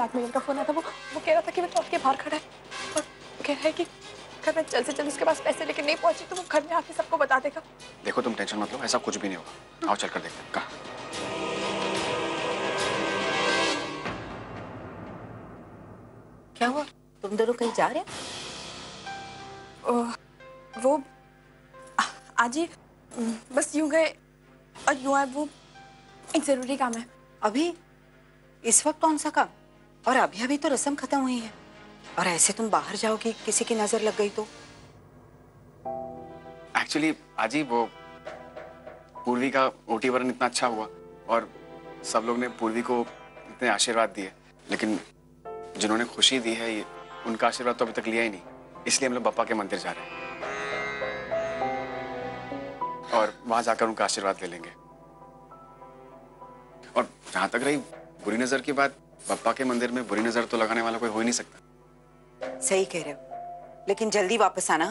Blackmailing का phone आया था। वो कह रहा था कि वो चौक के बाहर खड़ा है और कह रहा है कि अगर मैं जल्द से जल्द उसके पास पैसे लेके नहीं पहुंची तो वो घर में आके सबको बता देगा। देखो तुम टेंशन मत लो, ऐसा कुछ भी नहीं होगा। आओ चलकर देखते हैं। कहाँ? क्या हुआ, तुम दोनों कहीं जा रहे हो? वो आज ही बस यूं गए और यूं आए। वो एक जरूरी काम है। अभी इस वक्त कौन सा काम? और अभी अभी तो रस्म खत्म हुई है और ऐसे तुम बाहर जाओगी, किसी की नजर लग गई तो? एक्चुअली आज ही वो पूर्वी का ओटी वरन इतना अच्छा हुआ और सब लोग ने पूर्वी को इतने आशीर्वाद दिए, लेकिन जिन्होंने खुशी दी है ये उनका आशीर्वाद तो अभी तक लिया ही नहीं। इसलिए हम लोग बप्पा के मंदिर जा रहे हैं और वहां जाकर उनका आशीर्वाद ले लेंगे। और जहां तक रही बुरी नजर की बात, बप्पा के मंदिर में बुरी नजर तो लगाने वाला कोई हो ही नहीं सकता। सही कह रहे हो, लेकिन जल्दी वापस आना।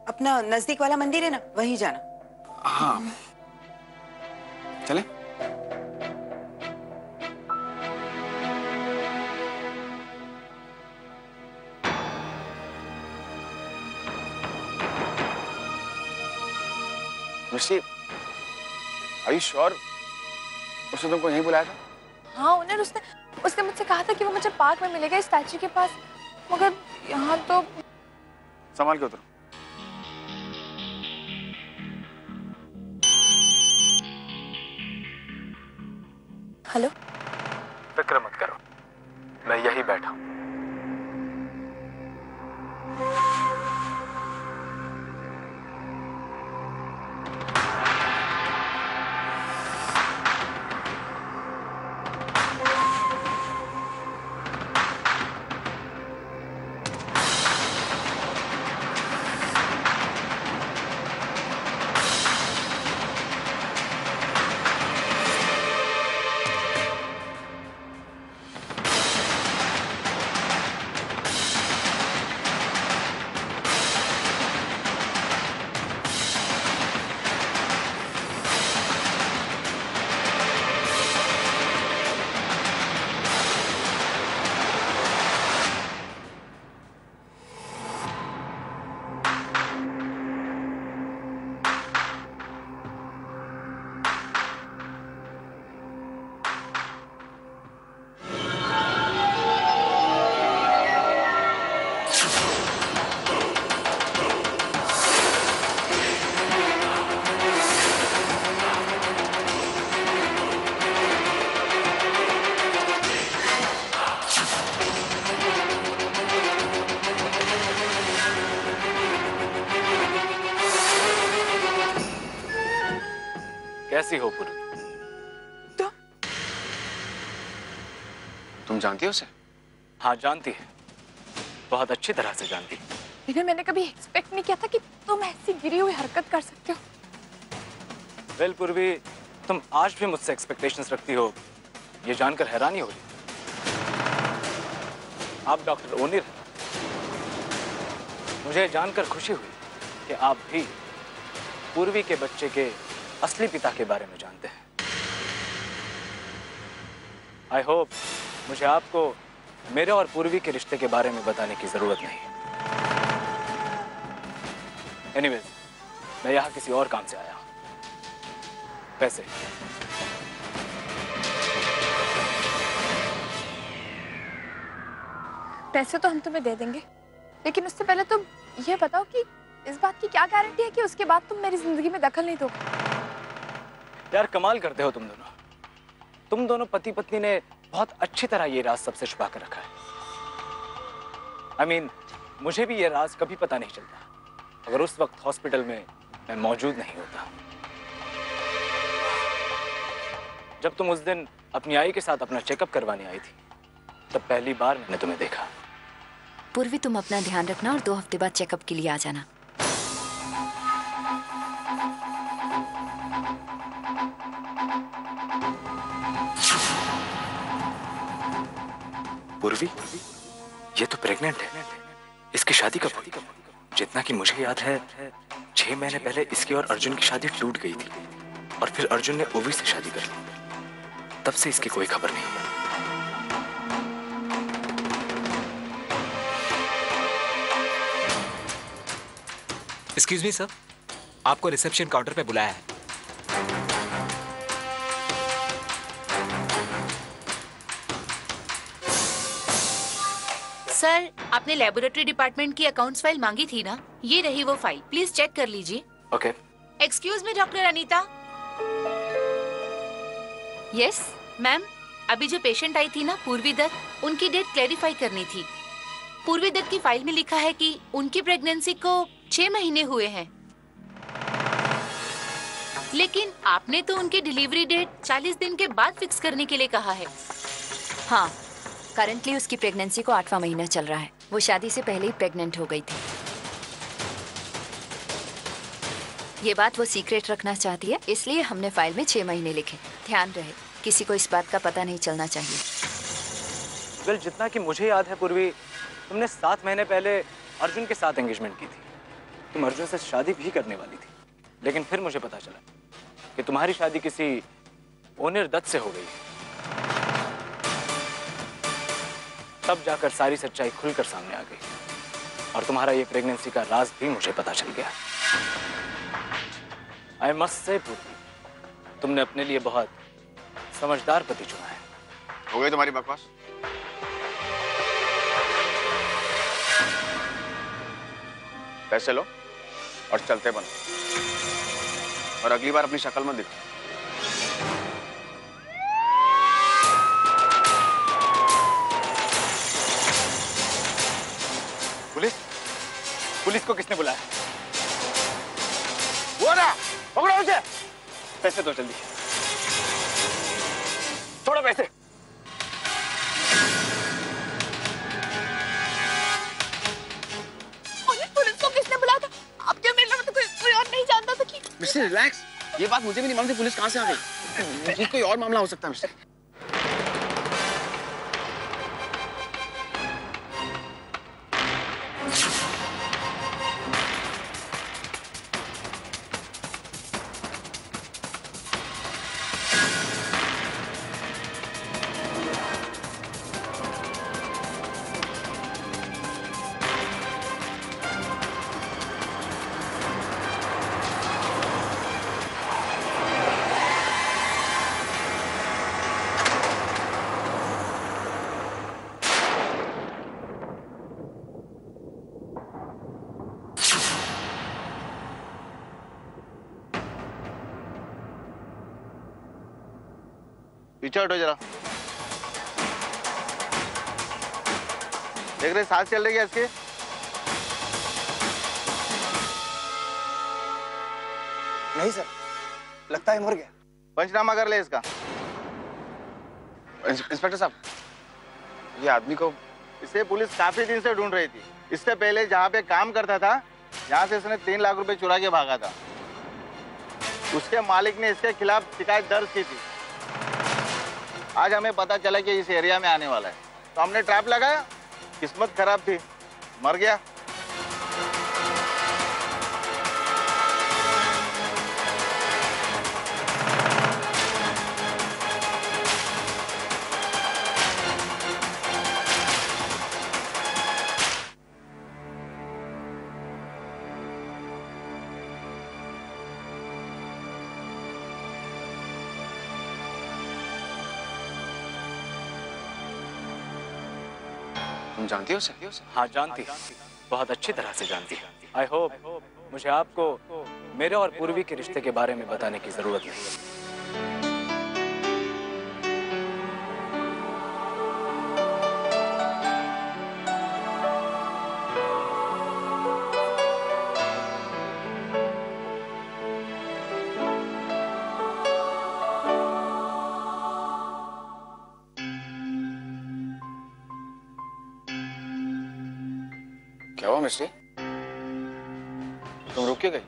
अपना नजदीक वाला मंदिर है ना, वहीं जाना। हाँ चले। मिश्री, आर यू श्योर उसने तुमको यहीं बुलाया था? हाँ उन्हें उसने मुझसे कहा था कि वो मुझे पार्क में मिलेगा स्टैच्यू के पास, मगर यहाँ तो। संभाल के उतरो। हेलो। फिक्र मत करो, मैं यही बैठा हूं। कैसी हो पूर्वी? तो तुम जानती हो उसे? हाँ जानती है, बहुत अच्छी तरह से जानती है। लेकिन मैंने कभी एक्सपेक्ट नहीं किया था कि तुम ऐसी गिरी हुई हरकत कर सकते हो। वेल पूर्वी, तुम आज भी मुझसे एक्सपेक्टेशंस रखती हो, ये जानकर हैरानी हो रही। आप डॉक्टर ओनिर हैं। मुझे जानकर खुशी हुई कि आप भी पूर्वी के बच्चे के असली पिता के बारे में जानते हैं। आई होप मुझे आपको मेरे और पूर्वी के रिश्ते के बारे में बताने की जरूरत नहीं। एनीवेज, मैं यहाँ किसी और काम से आया हूँ। पैसे। पैसे तो हम तुम्हें दे देंगे, लेकिन उससे पहले तुम ये बताओ कि इस बात की क्या गारंटी है कि उसके बाद तुम मेरी जिंदगी में दखल नहीं दोगे। यार कमाल करते हो तुम दोनों। तुम दोनों पति पत्नी ने बहुत अच्छी तरह ये राज सबसे छुपा कर रखा है। I mean, मुझे भी ये राज कभी पता नहीं चलता अगर उस वक्त हॉस्पिटल में मैं मौजूद नहीं होता। जब तुम उस दिन अपनी आई के साथ अपना चेकअप करवाने आई थी, तब पहली बार मैंने तुम्हें देखा। पूर्वी, तुम अपना ध्यान रखना और 2 हफ्ते बाद चेकअप के लिए आ जाना। पूर्वी, ये तो प्रेग्नेंट है। इसकी शादी कब हुई? जितना कि मुझे याद है 6 महीने पहले इसकी और अर्जुन की शादी टूट गई थी और फिर अर्जुन ने ओवी से शादी कर ली। तब से इसकी कोई खबर नहीं। एक्सक्यूज मी सर, आपको रिसेप्शन काउंटर पे बुलाया है। सर, आपने लेबोरेटरी डिपार्टमेंट की अकाउंट्स फाइल मांगी थी ना? ये रही वो फाइल, प्लीज चेक कर लीजिए। Okay. Excuse me doctor Anita. Yes ma'am, अभी जो पेशेंट आई थी ना, पूर्वी दत्त, उनकी डेट क्लैरिफाई करनी थी। पूर्वी दत्त की फाइल में लिखा है कि उनकी प्रेगनेंसी को 6 महीने हुए हैं, लेकिन आपने तो उनकी डिलीवरी डेट 40 दिन के बाद फिक्स करने के लिए कहा है। हाँ, करंटली उसकी प्रेगनेंसी को 8वां महीना चल रहा है। वो शादी से पहले ही प्रेग्नेंट हो गई थी। ये बात वो सीक्रेट रखना चाहती है, इसलिए हमने फाइल में 6 महीने लिखे। ध्यान रहे, किसी को इस बात का पता नहीं चलना चाहिए। वेल, जितना कि मुझे याद है पूर्वी, तुमने 7 महीने पहले अर्जुन के साथ एंगेजमेंट की थी। तुम अर्जुन से शादी भी करने वाली थी, लेकिन फिर मुझे पता चला कि तुम्हारी शादी किसी ओनिर दत्त से हो गई है। तब जाकर सारी सच्चाई खुलकर सामने आ गई और तुम्हारा ये प्रेगनेंसी का राज भी मुझे पता चल गया। आई मस्ट से पूर्वी, तुमने अपने लिए बहुत समझदार पति चुना है। हो गई तुम्हारी बकवास? पैसे लो और चलते बनो, और अगली बार अपनी शक्ल मत दिखा। पुलिस को किसने बुलाया? वो ना, पकड़ो उसे। पैसे दो जल्दी, थोड़ा पैसे। पुलिस को किसने बुलाया था? आपके मेले में तो कोई और नहीं जानता था कि। मिस्टर रिलैक्स, ये बात मुझे भी नहीं मालूम थी पुलिस कहाँ से आ गई। ये कोई और मामला हो सकता है मिस्टर। पीछे हटो जरा। देख रहे सांस चल रही है इसकी? नहीं सर, लगता है मर गया। पंचनामा कर ले इसका। इंस्पेक्टर साहब, ये आदमी को। इसे पुलिस काफी दिन से ढूंढ रही थी। इससे पहले जहाँ पे काम करता था, यहाँ से इसने 3 लाख रुपए चुरा के भागा था। उसके मालिक ने इसके खिलाफ शिकायत दर्ज की थी। आज हमें पता चला कि इस एरिया में आने वाला है, तो हमने ट्रैप लगाया। किस्मत खराब थी, मर गया। तुम जानती हो उसे? हाँ, जानती, बहुत अच्छी तरह से जानती। आई होप मुझे आपको मेरे और पूर्वी के रिश्ते के बारे में बताने की जरूरत नहीं। क्या हुआ मिस्ट्री? तुम रुक के गई?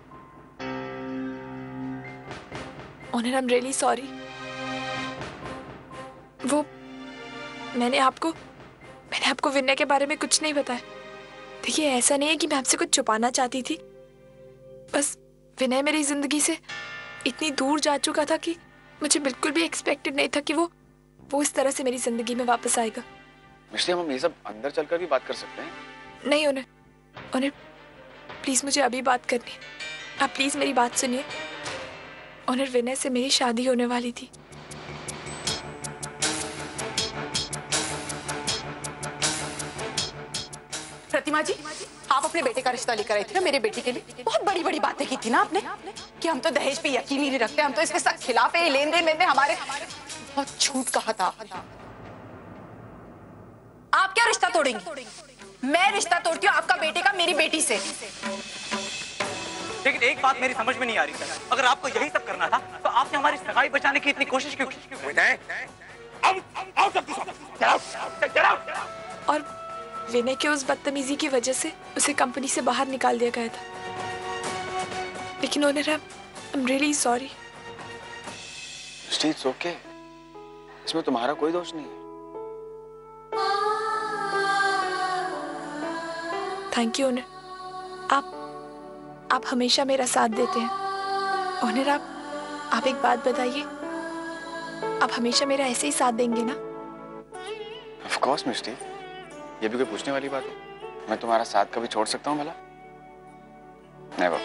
Owner, I am really sorry. वो मैंने आपको विनय के बारे में कुछ नहीं बताया। देखिए, ऐसा नहीं है कि मैं आपसे कुछ छुपाना चाहती थी, बस विनय मेरी जिंदगी से इतनी दूर जा चुका था कि मुझे बिल्कुल भी एक्सपेक्टेड नहीं था कि वो इस तरह से मेरी जिंदगी में वापस आएगा। मिस्ट्री, हम ये सब अंदर चलकर भी बात कर सकते हैं? नहीं ओनर, प्लीज मुझे अभी बात करनी है। आप प्लीज मेरी बात सुनिए। ओनर, विनय से मेरी शादी होने वाली थी। प्रतिमा जी, आप अपने बेटे का रिश्ता लेकर आई थी ना मेरे बेटी के लिए। बहुत बड़ी बड़ी बातें की थी ना आपने कि हम तो दहेज पे यकीन ही नहीं रखते, हम तो इसके सख्त खिलाफ है, लेन देन में हमारे बहुत झूठ कहा था। आप क्या रिश्ता तोड़ेंगी? मैं रिश्ता तोड़ती हूँ आपका बेटे का मेरी बेटी से। लेकिन एक बात मेरी समझ में नहीं आ रही सर, अगर आपको यही सब करना था तो आपने हमारी सगाई बचाने की इतनी कोशिश क्यों की? और विनय के उस बदतमीजी की वजह से उसे कंपनी से बाहर निकाल दिया गया था। लेकिन owner, I am really sorry. It's okay, इसमें तुम्हारा कोई दोष नहीं है। थैंक यू ओनर, आप हमेशा मेरा साथ देते हैं। ओनर, आप एक बात बताइए, आप हमेशा मेरा ऐसे ही साथ देंगे ना? ऑफ कोर्स मिस्टी, ये भी कोई पूछने वाली बात है? मैं तुम्हारा साथ कभी छोड़ सकता हूँ भला? नेवर।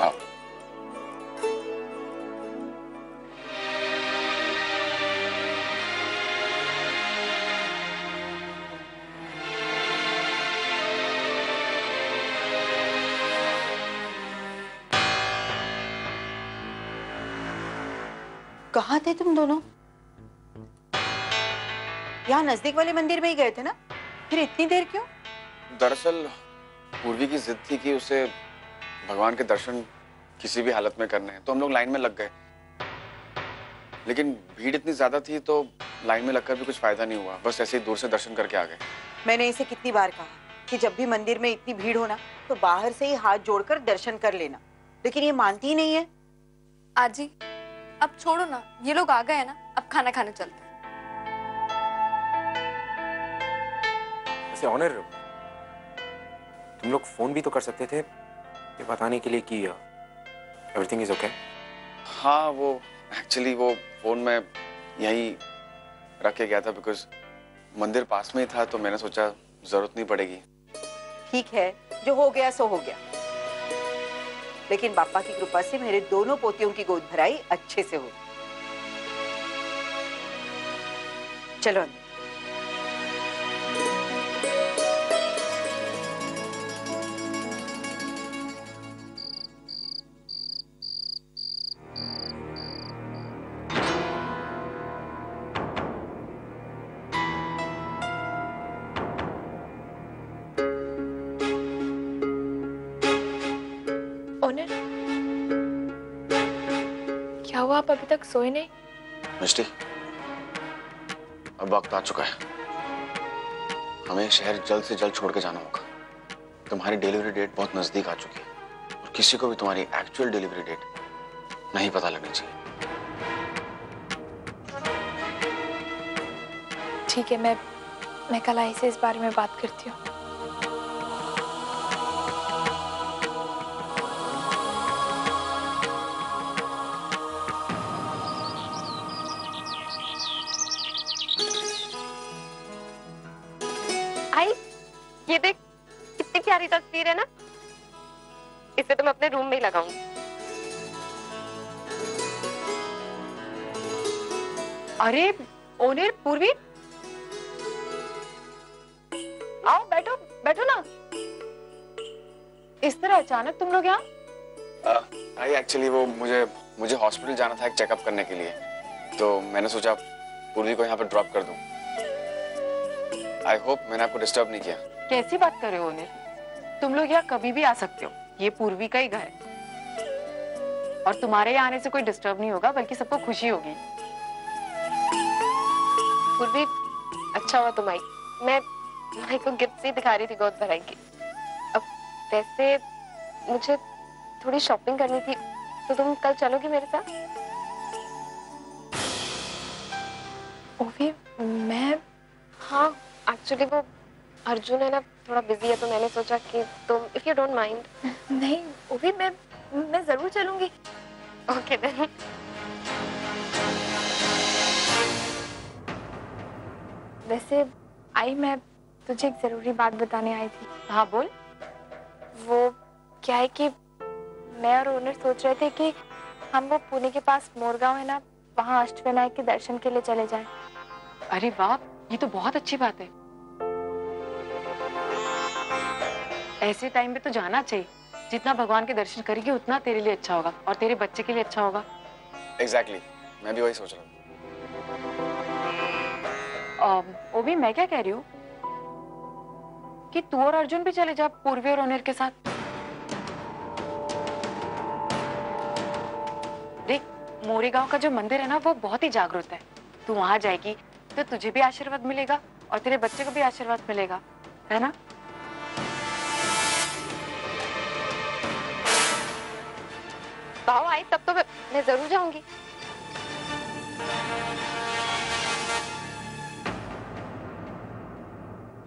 आओ। कहाँ थे तुम दोनों? यहाँ नजदीक वाले मंदिर में ही गए थे ना, फिर इतनी देर क्यों? दरअसल पूर्वी की जिद थी कि उसे भगवान के दर्शन किसी भी हालत में करने हैं, तो हम लोग लाइन में लग गए। लेकिन भीड़ इतनी ज्यादा थी तो लाइन में लगकर भी कुछ फायदा नहीं हुआ, बस ऐसे ही दूर से दर्शन करके आ गए। मैंने इसे कितनी बार कहा कि जब भी मंदिर में इतनी भीड़ हो ना तो बाहर से ही हाथ जोड़कर दर्शन कर लेना, लेकिन ये मानती ही नहीं है। आजी, अब छोड़ो ना, ये लोग आ गए हैं ना, अब खाना खाने चलते हैं। वैसे ऑनर, तुम लोग फोन भी तो कर सकते थे ये बताने के लिए कि एवरीथिंग इज ओके। हाँ, वो एक्चुअली वो फोन में यहीं रख के गया था, बिकॉज मंदिर पास में ही था, तो मैंने सोचा जरूरत नहीं पड़ेगी। ठीक है, जो हो गया सो हो गया, लेकिन बापा की कृपा से मेरे दोनों पोतियों की गोद भराई अच्छे से हो। चलो अंदर। ओनर, क्या हुआ, आप अभी तक सोए नहीं? मिस्टी, अब वक्त आ चुका है, हमें शहर जल्द से जल्द छोड़ के जाना होगा। तुम्हारी डिलीवरी डेट बहुत नजदीक आ चुकी है और किसी को भी तुम्हारी एक्चुअल डिलीवरी डेट नहीं पता लगनी चाहिए। ठीक है, मैं कल आई से इस बारे में बात करती हूँ। ये देख, कितनी प्यारी तस्वीर है ना, इसे तो मैं अपने रूम में ही लगाऊंगी। अरे ओनर, पूर्वी, आओ बैठो, बैठो ना। इस तरह अचानक तुम लोग यहाँ? एक्चुअली वो मुझे हॉस्पिटल जाना था एक चेकअप करने के लिए, तो मैंने सोचा पूर्वी को यहाँ पर ड्रॉप कर दूं। आई होप मैंने आपको डिस्टर्ब नहीं किया। कैसी बात कर रहे हो ओनर, तुम लोग यहाँ कभी भी आ सकते हो, ये पूर्वी का ही घर है और तुम्हारे यहाँ आने से कोई डिस्टर्ब नहीं होगा, बल्कि सबको खुशी होगी। पूर्वी, अच्छा हुआ तुम आई। मैं माई को गिफ्ट से दिखा रही थी गोद भराई की। अब वैसे मुझे थोड़ी शॉपिंग करनी थी, तो तुम कल चलोगी मेरे साथ? ओवी, मैं हाँ, एक्चुअली वो अर्जुन है ना, थोड़ा बिजी है, तो मैंने सोचा कि तुम, इफ यू डोंट माइंड। नहीं ओवी, मैं जरूर चलूंगी। Okay then. वैसे आई, मैं तुझे एक जरूरी बात बताने आई थी। हाँ बोल। वो क्या है कि मैं और ओनर सोच रहे थे कि हम वो पुणे के पास मोरगांव है ना, वहाँ अष्टविनायक के दर्शन के लिए चले जाएं। अरे वाह, ये तो बहुत अच्छी बात है। ऐसे टाइम पे तो जाना चाहिए। जितना भगवान के दर्शन करेगी उतना तेरे लिए अच्छा होगा और तेरे बच्चे के लिए अच्छा होगा। एग्जैक्टली, मैं भी वही सोच रहा हूँ। वो भी मैं क्या कह रही हूँ कि तू और अर्जुन भी चले जा पूर्वी और ओनेर के साथ। देख, मोरेगांव का जो मंदिर है ना, वो बहुत ही जागृत है। तू वहां जाएगी तो तुझे भी आशीर्वाद मिलेगा और तेरे बच्चे को भी आशीर्वाद मिलेगा, है ना? पाओ आई तब तो मैं जरूर जाऊंगी।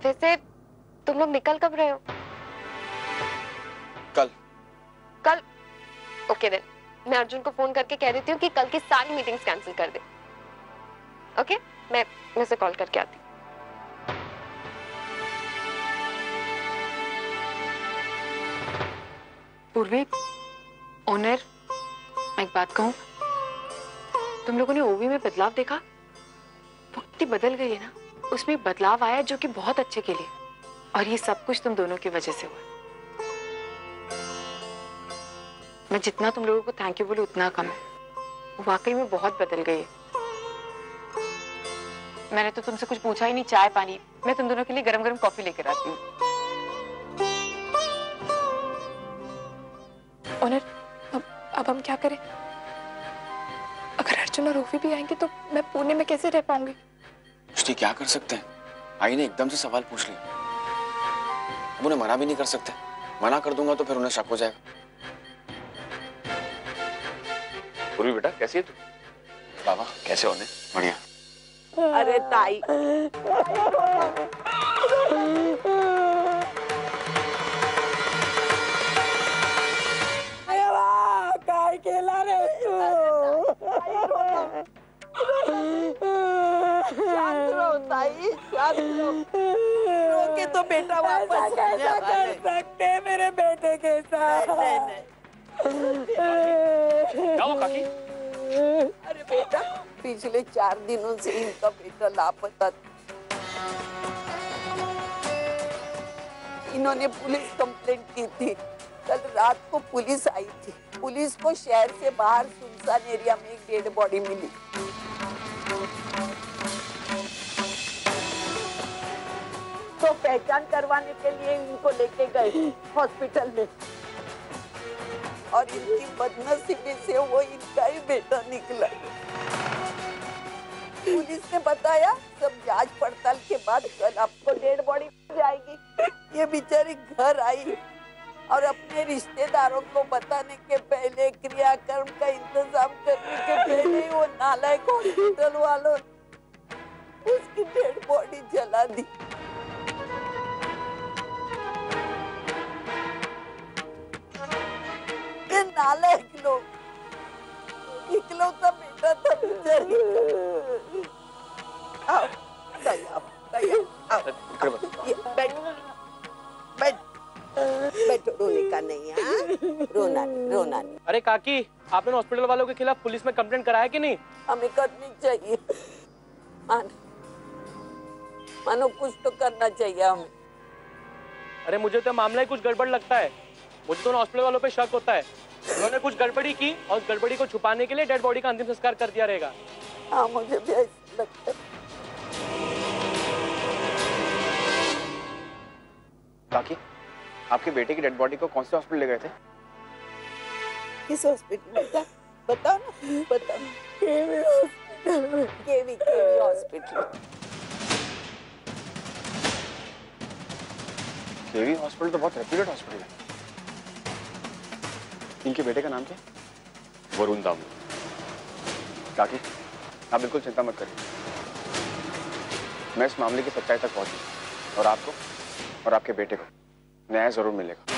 वैसे तुम लोग निकल कब रहे हो? कल। कल? ओके देन, मैं अर्जुन को फोन करके कह देती हूँ कि कल की सारी मीटिंग्स कैंसिल कर दे। ओके, मैं उसे कॉल करके आती हूँ। पूर्वी, ओनर, मैं एक बात कहूँ, तुम लोगों ने ओवी में बदलाव देखा? वो कितनी बदल गई है ना। उसमें बदलाव आया जो कि बहुत अच्छे के लिए, और ये सब कुछ तुम दोनों की वजह से हुआ। मैं जितना तुम लोगों को थैंक यू बोलूं उतना कम है। वो वाकई में बहुत बदल गई है। मैंने तो तुमसे कुछ पूछा ही नहीं, चाय पानी। मैं तुम दोनों के लिए गरम गरम कॉफी लेकर आती हूँ। ओनर, अब हम क्या करें? अगर अर्जुन और ओवी भी आएंगे तो मैं पुणे में कैसे रह पाऊंगी? सृष्टि, क्या कर सकते हैं? आई ने एकदम से सवाल पूछ लिया, अब उन्हें मना भी नहीं कर सकते। मना कर दूंगा तो फिर उन्हें शक हो जाएगा। पूर्वी बेटा, कैसी है तू? बाबा कैसे होने? बढ़िया। अरे ताई, काय केला रे तू? शांत रहो ताई, शांत रहो। रोके तो बेटा वापस कैसा कर सकते मेरे बेटे के साथ? नहीं। क्या हुआ काकी? अरे बेटा, पिछले 4 दिनों से इनका बेटा लापता था। इन्होंने पुलिस कंप्लेंट की थी। कल रात को पुलिस आई थी। पुलिस को शहर से बाहर सुनसान एरिया में एक डेड बॉडी मिली। तो पहचान करवाने के लिए इनको लेके गए हॉस्पिटल में, और इनकी बदनसीबी से वो इनका ही बेटा निकला। पुलिस ने बताया सब जांच पड़ताल के बाद कल आपको डेड बॉडी जाएगी। ये बेचारी घर आई और अपने रिश्तेदारों को बताने के पहले, क्रियाकर्म का इंतजाम करने के पहले ही वो नालायक हॉस्पिटल वालों उसकी डेड बॉडी जला दी। ये नालायक लोग, इकलौता बेटा था बेचारी। आओ, बैठो, रोने का नहीं है, रोना नहीं। अरे काकी, आपने हॉस्पिटल वालों के खिलाफ पुलिस में कंप्लेंट कराया कि नहीं? हमें करनी चाहिए। मानो कुछ तो करना चाहिए हमें। अरे मुझे तो मामला ही कुछ गड़बड़ लगता है। मुझे तो हॉस्पिटल वालों पे शक होता है। उन्होंने कुछ गड़बड़ी की और गड़बड़ी को छुपाने के लिए डेड बॉडी का अंतिम संस्कार कर दिया रहेगा। हाँ, मुझे भी ऐसा लगता है। काकी, आपके बेटे की डेड बॉडी को कौन से हॉस्पिटल ले गए थे? किस हॉस्पिटल बेटा? बताओ ना, बताओ। केवी हॉस्पिटल। केवी हॉस्पिटल। केवी हॉस्पिटल तो बहुत रेप्यूटेड हॉस्पिटल है। इनके बेटे का नाम क्या? वरुण दामू। काकी, आप बिल्कुल चिंता मत करिए। मैं इस मामले की सच्चाई तक पहुंचूंगा और आपको और आपके बेटे को न्याय जरूर मिलेगा।